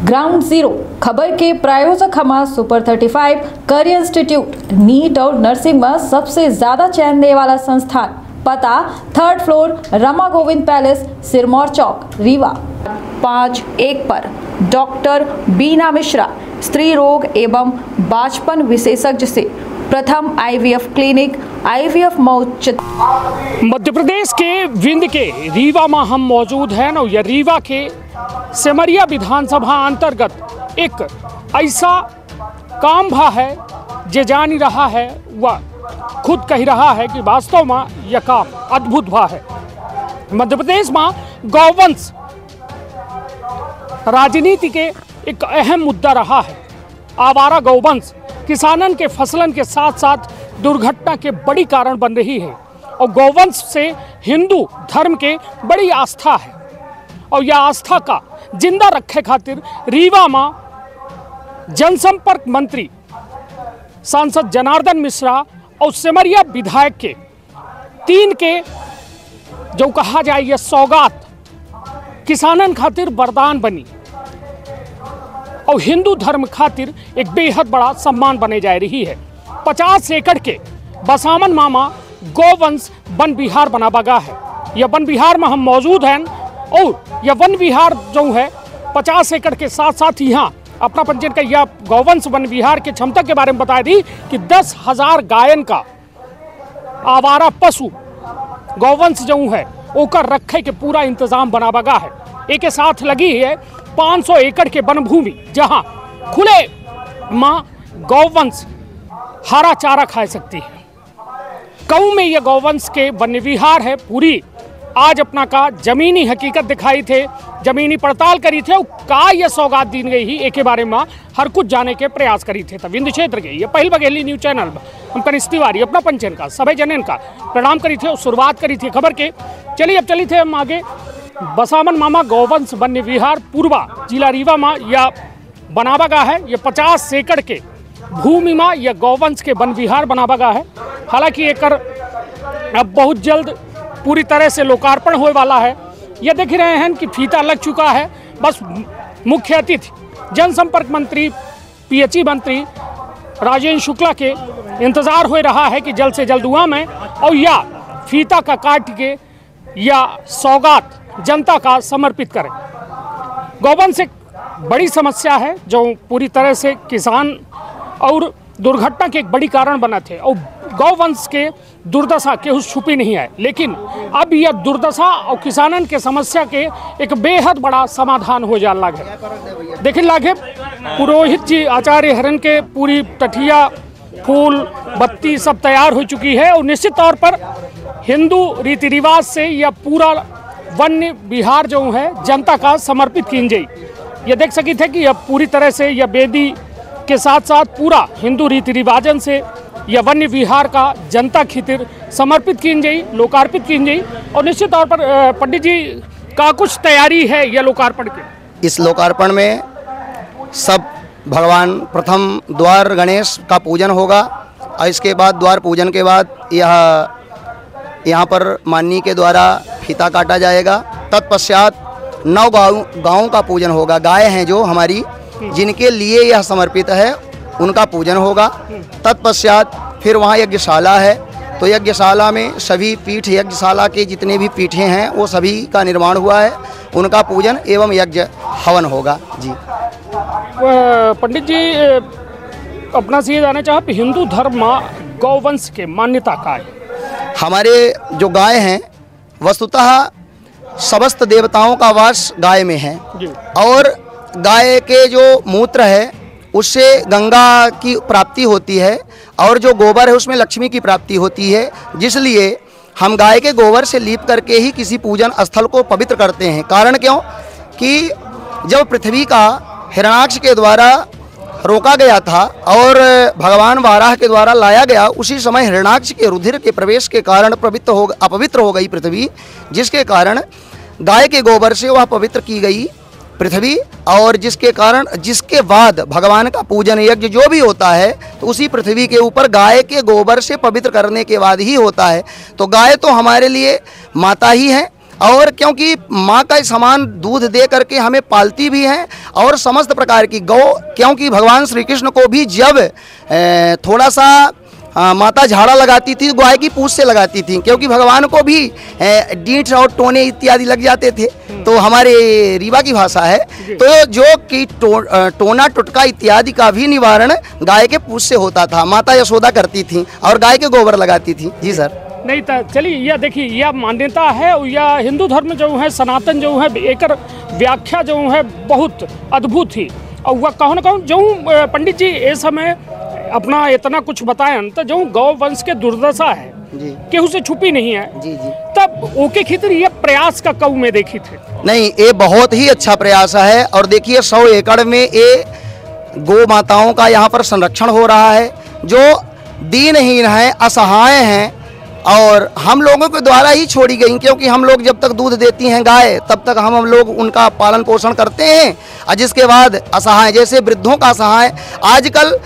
Ground zero खबर के प्रायोजक हमारा सुपर 35 करियर इंस्टीट्यूट नीट और नर्सिंग में सबसे ज्यादा चयन देने वाला संस्थान। पता 3rd floor Rama Govind palace, Sirmour chowk, Rewa. 51 पर डॉक्टर बीना मिश्रा, स्त्री रोग एवं बांझपन विशेषज्ञ से प्रथम आईवीएफ क्लिनिक, आईवीएफ मौत। मध्य प्रदेश के विंध्य के रीवा में हम मौजूद हैं और यह रीवा के सेमरिया विधानसभा अंतर्गत एक ऐसा काम भा है जे जान ही रहा है, वह खुद कह रहा है कि वास्तव में यह काम अद्भुत भा है। मध्य प्रदेश में गौवंश राजनीति के एक अहम मुद्दा रहा है। आवारा गौवंश किसानन के फसलन के साथ साथ दुर्घटना के बड़ी कारण बन रही है और गौवंश से हिंदू धर्म के बड़ी आस्था है और यह आस्था का जिंदा रखे खातिर रीवा में जनसंपर्क मंत्री सांसद जनार्दन मिश्रा और सेमरिया विधायक के 3 के जो कहा जाए यह सौगात किसानन खातिर वरदान बनी और हिंदू धर्म खातिर एक बेहद बड़ा सम्मान बने जा रही है। 50 एकड़ के बसामन मामा गौवंश वन विहार बना बगा है। यह वन विहार में हम मौजूद हैं और यह वन विहार जो है 50 एकड़ के साथ साथ यहाँ अपना पंजीयन का यह गौवंश वन विहार की क्षमता के बारे में बता दी कि 10,000 गायन का आवारा पशु गौवंश जो है ओकर रखे के पूरा इंतजाम बना बगा है। एक के साथ लगी है 500 एकड़ के वन भूमि जहाँ खुले माँ गौवंश हरा चारा खा सकती है। कऊ में यह गौवंश के वन विहार है। पूरी आज अपना का जमीनी हकीकत दिखाई थे, जमीनी पड़ताल करी थे और का यह सौगात दी गई ही एक बारे में हर कुछ जाने के प्रयास करी थे। तो विंध्य क्षेत्र के ये पहल बघेली न्यूज चैनल में हम कनिष्ठ तिवारी अपना पंचन का सभी जनन का प्रणाम करी थे और शुरुआत करी थी खबर के। चलिए अब चली थे हम आगे। बसामन मामा गौवंश वन विहार पूर्वा जिला रीवा में यह बनावा गा है। यह 50 एकड़ के भूमि में यह गौवंश के वन विहार बनावा गा है। हालांकि एक अब बहुत जल्द पूरी तरह से लोकार्पण होने वाला है। यह देख रहे हैं कि फीता लग चुका है। बस मुख्य अतिथि जनसंपर्क मंत्री पीएचई मंत्री राजेंद्र शुक्ला के इंतजार हो रहा है कि जल्द से जल्द हुआ में और या फीता का काट के या सौगात जनता का समर्पित करें। गौवंश एक बड़ी समस्या है जो पूरी तरह से किसान और दुर्घटना के एक बड़ी कारण बना थे और गौवंश के दुर्दशा केहू छुपी नहीं है। लेकिन अब यह दुर्दशा और किसानन के समस्या के एक बेहद बड़ा समाधान हो जा लागे। देखिए लागे पुरोहित जी आचार्य हरण के पूरी तठिया फूल बत्ती सब तैयार हो चुकी है और निश्चित तौर पर हिंदू रीति रिवाज से यह पूरा वन्य विहार जो है जनता का समर्पित की जाए। यह देख सकी थे कि यह पूरी तरह से यह वेदी के साथ साथ पूरा हिंदू रीति रिवाजन से यह वन्य विहार का जनता खातिर समर्पित की जाए, लोकार्पित की जाए और निश्चित तौर पर पंडित जी का कुछ तैयारी है यह लोकार्पण के। इस लोकार्पण में सब भगवान प्रथम द्वार गणेश का पूजन होगा और इसके बाद द्वार पूजन के बाद यहाँ पर माननी के द्वारा फीता काटा जाएगा। तत्पश्चात 9 गाँवों का पूजन होगा। गाय हैं जो हमारी जिनके लिए यह समर्पित है उनका पूजन होगा। तत्पश्चात फिर वहाँ यज्ञशाला है तो यज्ञशाला में सभी पीठ यज्ञशाला के जितने भी पीठें हैं वो सभी का निर्माण हुआ है, उनका पूजन एवं यज्ञ हवन होगा। जी पंडित जी अपना से ये जानना चाहे हिंदू धर्म में गौवंश के मान्यता का है। हमारे जो गाय हैं वस्तुतः समस्त देवताओं का वास गाय में है और गाय के जो मूत्र है उससे गंगा की प्राप्ति होती है और जो गोबर है उसमें लक्ष्मी की प्राप्ति होती है। जिसलिए हम गाय के गोबर से लीप करके ही किसी पूजन स्थल को पवित्र करते हैं। कारण क्यों कि जब पृथ्वी का हिरण्याक्ष के द्वारा रोका गया था और भगवान वाराह के द्वारा लाया गया, उसी समय हिरण्याक्ष के रुधिर के प्रवेश के कारण अपवित्र हो गई पृथ्वी, जिसके कारण गाय के गोबर से वह पवित्र की गई पृथ्वी और जिसके बाद भगवान का पूजन यज्ञ जो भी होता है तो उसी पृथ्वी के ऊपर गाय के गोबर से पवित्र करने के बाद ही होता है। तो गाय तो हमारे लिए माता ही है और क्योंकि माँ का समान दूध दे करके हमें पालती भी हैं। और समस्त प्रकार की गौ, क्योंकि भगवान श्री कृष्ण को भी जब थोड़ा सा माता झाड़ा लगाती थी गाय की पूंछ से लगाती थी, क्योंकि भगवान को भी डींठ और टोने इत्यादि लग जाते थे। तो हमारे रीवा की भाषा है, तो जो कि टोना टुटका इत्यादि का भी निवारण गाय के पूंछ से होता था। माता यशोदा करती थी और गाय के गोबर लगाती थी। जी सर। नहीं तो चलिए, यह देखिए, यह मान्यता है, यह हिंदू धर्म जो है सनातन जो है एक व्याख्या जो है बहुत अद्भुत थी। और वह कहूँ न कहूँ जो पंडित जी इस समय अपना इतना कुछ बताएं तो जो गौ वंश के दुर्दशा है केहू से छुपी नहीं है। जी जी। तब ओके खितर ये प्रयास का कऊ में देखी थे। नहीं, ये बहुत ही अच्छा प्रयास है। और देखिए 100 एकड़ में ये गौ माताओं का यहाँ पर संरक्षण हो रहा है, जो दीनहीन है, असहाय हैं और हम लोगों के द्वारा ही छोड़ी गई, क्योंकि हम लोग जब तक दूध देती हैं गाय तब तक हम लोग उनका पालन पोषण करते हैं। और जिसके बाद असहाय, जैसे वृद्धों का असहाय, आजकल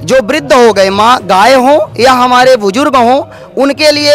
जो वृद्ध हो गए, माँ गाय हो या हमारे बुजुर्ग हो, उनके लिए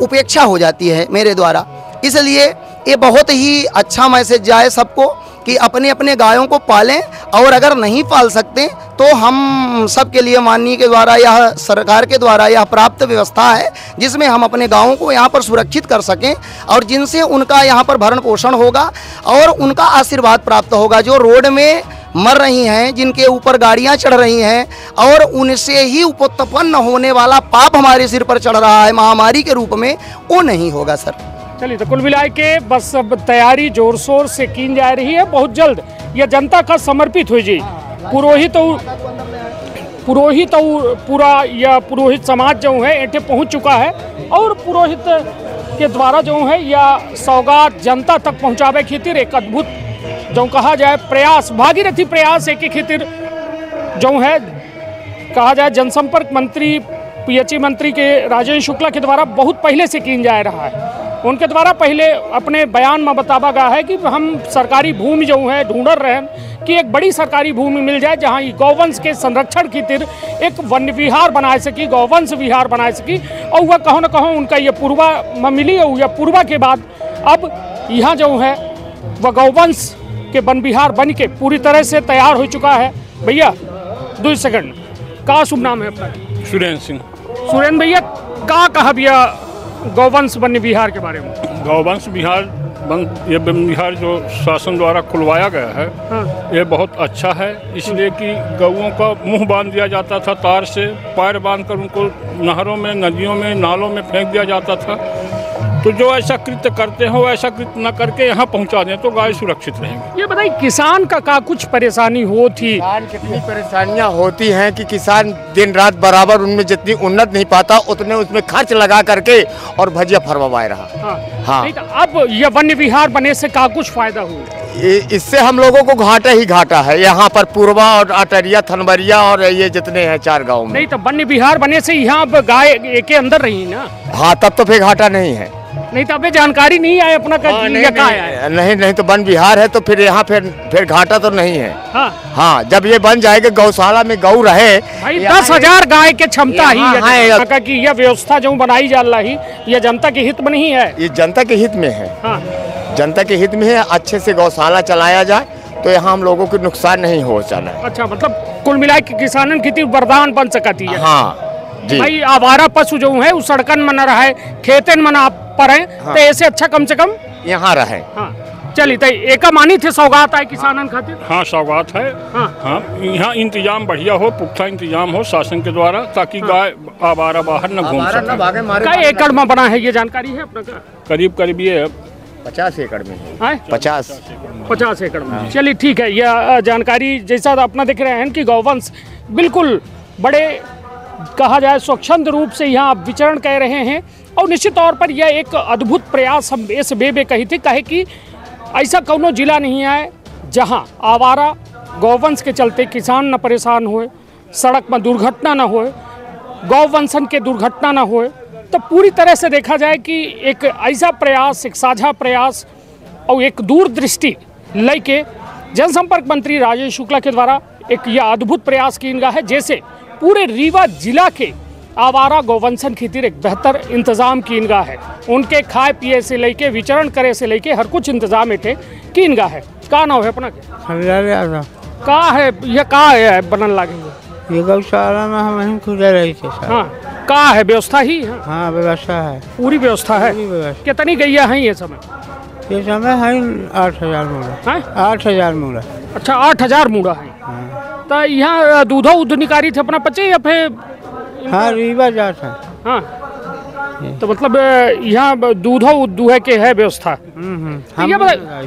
उपेक्षा हो जाती है मेरे द्वारा। इसलिए ये बहुत ही अच्छा मैसेज जाए सबको कि अपने अपने गायों को पालें। और अगर नहीं पाल सकते तो हम सबके लिए माननीय के द्वारा, यह सरकार के द्वारा यह प्राप्त व्यवस्था है जिसमें हम अपने गाँवों को यहाँ पर सुरक्षित कर सकें और जिनसे उनका यहाँ पर भरण पोषण होगा और उनका आशीर्वाद प्राप्त होगा। जो रोड में मर रही हैं, जिनके ऊपर गाड़ियां चढ़ रही हैं और उनसे ही उत्पन्न होने वाला पाप हमारे सिर पर चढ़ रहा है महामारी के रूप में, वो नहीं होगा सर। चलिए, तो कुल मिला के बस अब तैयारी जोर शोर से की जा रही है। बहुत जल्द यह जनता का समर्पित हो जी। पुरोहित पूरा यह पुरोहित समाज जो है एठे पहुंच चुका है और पुरोहित के द्वारा जो है यह सौगात जनता तक पहुंचावे खातिर एक अद्भुत जो कहा जाए प्रयास, भागीरथी प्रयास एक खातिर जो है कहा जाए जनसंपर्क मंत्री पीएचई मंत्री के राजेंद्र शुक्ला के द्वारा बहुत पहले से किया जा रहा है। उनके द्वारा पहले अपने बयान में बतावा गया है कि हम सरकारी भूमि जो है ढूंढ रहे हैं कि एक बड़ी सरकारी भूमि मिल जाए जहां गौवंश के संरक्षण की तिर एक वन विहार बनाए सकी, गौवंश विहार बनाए सकी। और वह कहो न कहो उनका ये पूर्वा में मिली और यह पूर्वा के बाद अब यहाँ जो है वह गौवंश के वन विहार बन के पूरी तरह से तैयार हो चुका है। भैया 2 सेकंड, का शुभ नाम है अपना? सुरेंद्र सिंह। सुरेंद्र भैया, का कहा भैया गौवंश वन विहार के बारे में? गौवंश विहार ये वन विहार जो शासन द्वारा खुलवाया गया है, हाँ। ये बहुत अच्छा है, इसलिए कि गौओं का मुंह बांध दिया जाता था तार से, पैर बांधकर उनको नहरों में, नदियों में, नालों में फेंक दिया जाता था। तो जो ऐसा कृत्य करते हो ऐसा कृत्य न करके यहाँ पहुँचा दें तो गाय सुरक्षित रहेंगी। ये बताइए, किसान का कुछ परेशानी होती? किसान कितनी परेशानियाँ होती हैं कि किसान दिन रात बराबर उनमें जितनी उन्नत नहीं पाता उतने उसमें खर्च लगा करके और भजिया फरवाए रहा। हाँ। नहीं तो अब ये वन्य विहार बने से का कुछ फायदा हुआ? इससे हम लोगों को घाटा ही घाटा है। यहाँ पर पूर्वा और अटरिया, थनबरिया और ये जितने हैं 4 गाँव में। नहीं तो वन्य विहार बने से यहाँ अब गाय एक अंदर रही ना। हाँ, तब तो फिर घाटा नहीं है। नहीं तो अबे जानकारी नहीं है अपना नहीं तो वन विहार है तो फिर यहाँ फिर घाटा तो नहीं है। हाँ, जब ये बन जाएगा गौशाला में गौ रहे भाई 10,000 गाय के क्षमता ही है कि यह व्यवस्था जो बनाई जा रही ये जनता के हित में नहीं है, ये जनता के हित में है। हाँ, जनता के हित में है। अच्छे से गौशाला चलाया जाए तो यहाँ हम लोगों को नुकसान नहीं हो चला है। अच्छा, मतलब कुल मिला के किसानन की वरदान बन सकती है। हाँ जी। भाई आवारा पशु जो है उस सड़कन में न रहे, खेतन में न पड़े, हाँ। तो ऐसे अच्छा कम से कम यहाँ रहे। हाँ, चलिए तो एक मानी थे सौगात है किसानन खातिर। हाँ, सौगात है। हाँ, यहाँ इंतजाम बढ़िया हो, पुख्ता इंतजाम हो शासन के द्वारा, ताकि गाय आवारा बाहर न घूम सके। कई एकड़ में बना है ये जानकारी है अपना का? करीब ये 50 एकड़ में है। 50 एकड़ में। चलिए ठीक है, यह जानकारी जैसा अपना देख रहे हैं कि गौवंश बिल्कुल बड़े कहा जाए स्वच्छंद रूप से यहाँ विचरण कर रहे हैं और निश्चित तौर पर यह एक अद्भुत प्रयास हम इस बेबे कही थी कहे कि ऐसा कोनो जिला नहीं है जहाँ आवारा गौवंश के चलते किसान न परेशान हुए, सड़क में दुर्घटना न होए, गौवंशन के दुर्घटना न होए। तो पूरी तरह से देखा जाए कि एक ऐसा प्रयास, एक साझा प्रयास और एक दूरदृष्टि लेके जनसंपर्क मंत्री राजेंद्र शुक्ला के द्वारा एक यह अद्भुत प्रयास किया गया है, जैसे पूरे रीवा जिला के आवारा गौवंशन खातिर एक बेहतर इंतजाम कीनगा है। उनके खाए पिए से लेके विचरण करे से लेके हर कुछ इंतजाम इठे कीनगा है। का नाम है अपना? का है ये का है बनन लागे? ये गौशाला में हम खुद रही थे। हाँ, का है व्यवस्था ही है? हाँ, व्यवस्था है, पूरी व्यवस्था है। कितनी गैया है ये समय? ये समय है 8,000 मूड़ा। 8,000 मूड़ा। अच्छा, 8,000 मूड़ा है। तो यहाँ दूधो उद्निकारी थे अपना पचे या फिर? हाँ, रीवा जात है। हाँ, तो मतलब यहाँ दूधो दुहे के है व्यवस्था।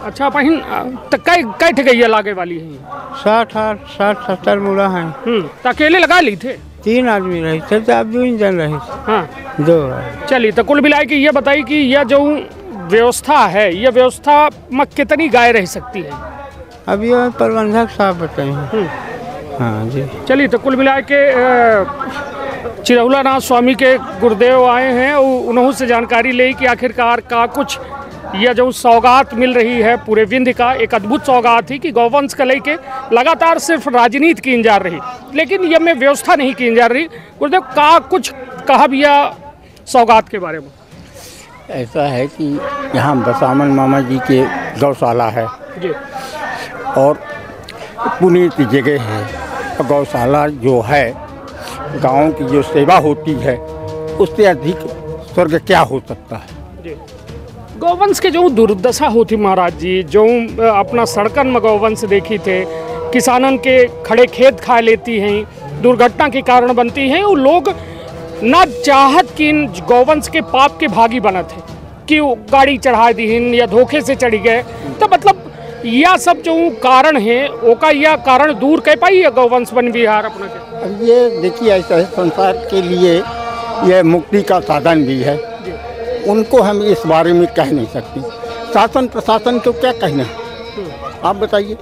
अच्छा, पहिन तो कै ठगैया लागे वाली है? 60-70 मूड़ा है। तो अकेले लगा ली थे? 3 आदमी रही थे, तो अब 2 जन रही। हाँ, 2। चलिए, तो कुल मिला के ये बताइए कि यह जो व्यवस्था है, यह व्यवस्था में कितनी गाय रह सकती है? अब ये प्रबंधक साहब बताए हैं। हाँ जी। चलिए, तो कुल मिला के चिरौला नाथ स्वामी के गुरुदेव आए हैं और उन्होंने से जानकारी ली कि आखिरकार का कुछ यह जो सौगात मिल रही है पूरे विंध्य का, एक अद्भुत सौगात थी कि गौवंश का लेके लगातार सिर्फ राजनीति की जा रही, लेकिन यह में व्यवस्था नहीं की जा रही। गुरुदेव का कुछ कहा भी सौगात के बारे में? ऐसा है कि यहाँ बसामन मामा जी के गौशाला है जी, और पुनीत जगह है। गौशाला जो है, गांव की जो सेवा होती है उससे अधिक स्वर्ग क्या हो सकता है। गौवंश के जो दुर्दशा होती महाराज जी, जो अपना सड़कन में गौवंश देखी थे, किसानन के खड़े खेत खा लेती हैं, दुर्घटना के कारण बनती हैं, वो लोग ना चाहत कि गौवंश के पाप के भागी बना थे कि वो गाड़ी चढ़ा दीन या धोखे से चढ़ी गए। तो मतलब यह सब जो कारण है ओका यह कारण दूर कर पाई है गौवंश वन विहार अपना के? अब ये देखिए, ऐसा है, संसार के लिए यह मुक्ति का साधन भी है। उनको हम इस बारे में कह नहीं सकते। शासन प्रशासन को क्या कहना, आप बताइए।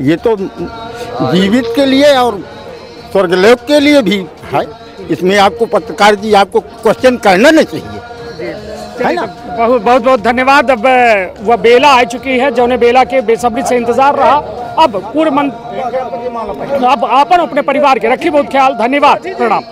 ये तो जीवित के लिए और स्वर्गलोक के लिए भी है। इसमें आपको पत्रकार जी आपको क्वेश्चन करना नहीं चाहिए, है ना। बहुत बहुत धन्यवाद। अब वह बेला आ चुकी है, जौने बेला के बेसब्री से इंतजार रहा। अब पूर्व अब आपन अपने परिवार के रखी बहुत ख्याल। धन्यवाद, प्रणाम।